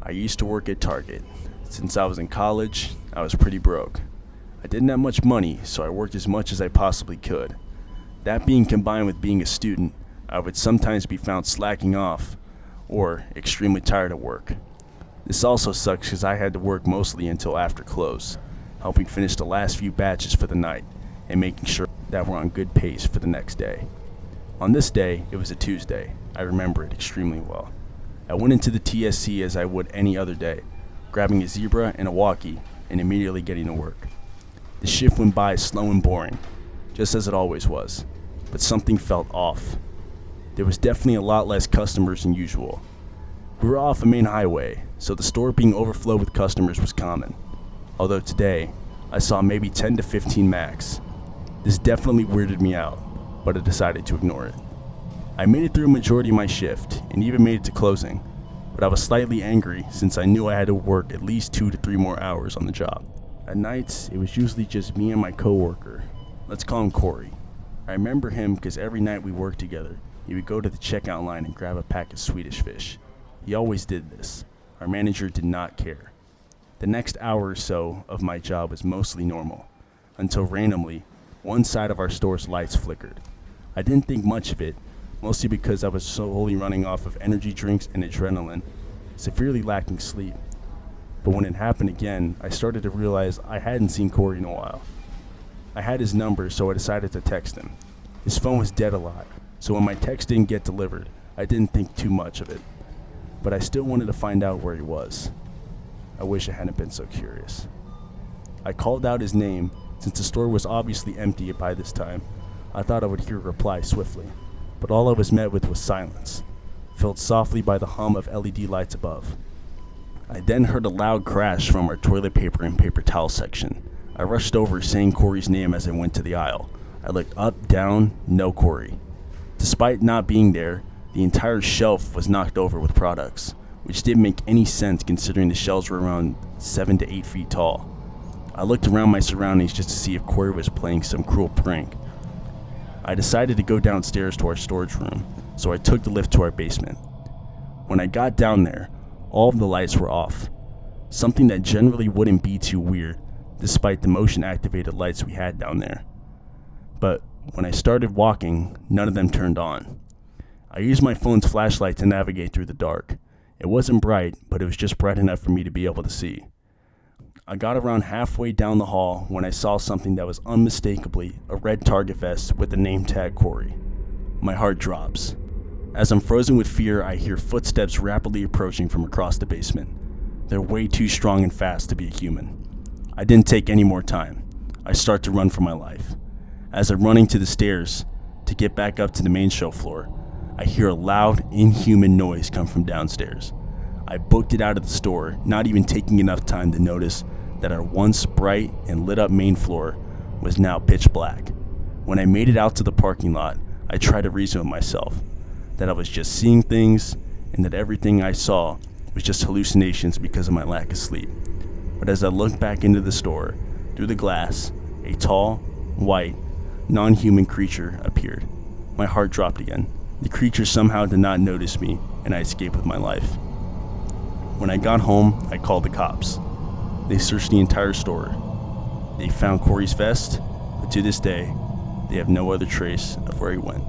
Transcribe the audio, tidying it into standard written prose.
I used to work at Target. Since I was in college, I was pretty broke. I didn't have much money, so I worked as much as I possibly could. That being combined with being a student, I would sometimes be found slacking off or extremely tired of work. This also sucks because I had to work mostly until after close, helping finish the last few batches for the night and making sure that we're on good pace for the next day. On this day, it was a Tuesday. I remember it extremely well. I went into the TSC as I would any other day, grabbing a Zebra and a walkie and immediately getting to work. The shift went by slow and boring, just as it always was, but something felt off. There was definitely a lot less customers than usual. We were off a main highway, so the store being overflowed with customers was common. Although today, I saw maybe 10 to 15 max. This definitely weirded me out, but I decided to ignore it. I made it through a majority of my shift and even made it to closing, but I was slightly angry since I knew I had to work at least 2 to 3 more hours on the job. At nights, it was usually just me and my coworker. Let's call him Corey. I remember him because every night we worked together, he would go to the checkout line and grab a pack of Swedish fish. He always did this. Our manager did not care. The next hour or so of my job was mostly normal, until randomly, one side of our store's lights flickered. I didn't think much of it, mostly because I was solely running off of energy drinks and adrenaline, severely lacking sleep. But when it happened again, I started to realize I hadn't seen Corey in a while. I had his number, so I decided to text him. His phone was dead a lot, so when my text didn't get delivered, I didn't think too much of it. But I still wanted to find out where he was. I wish I hadn't been so curious. I called out his name. Since the store was obviously empty by this time, I thought I would hear a reply swiftly, but all I was met with was silence, filled softly by the hum of LED lights above. I then heard a loud crash from our toilet paper and paper towel section. I rushed over saying Corey's name as I went to the aisle. I looked up, down, no Corey. Despite not being there, the entire shelf was knocked over with products, which didn't make any sense considering the shelves were around 7 to 8 feet tall. I looked around my surroundings just to see if Corey was playing some cruel prank. I decided to go downstairs to our storage room, so I took the lift to our basement. When I got down there, all of the lights were off, something that generally wouldn't be too weird despite the motion-activated lights we had down there. But when I started walking, none of them turned on. I used my phone's flashlight to navigate through the dark. It wasn't bright, but it was just bright enough for me to be able to see. I got around halfway down the hall when I saw something that was unmistakably a red Target vest with the name tag Corey. My heart drops. As I'm frozen with fear, I hear footsteps rapidly approaching from across the basement. They're way too strong and fast to be a human. I didn't take any more time. I start to run for my life. As I'm running to the stairs to get back up to the main show floor, I hear a loud, inhuman noise come from downstairs. I booked it out of the store, not even taking enough time to notice that our once bright and lit up main floor was now pitch black. When I made it out to the parking lot, I tried to reason with myself that I was just seeing things and that everything I saw was just hallucinations because of my lack of sleep. But as I looked back into the store, through the glass, a tall, white, non-human creature appeared. My heart dropped again. The creature somehow did not notice me, and I escaped with my life. When I got home, I called the cops. They searched the entire store. They found Corey's vest, but to this day, they have no other trace of where he went.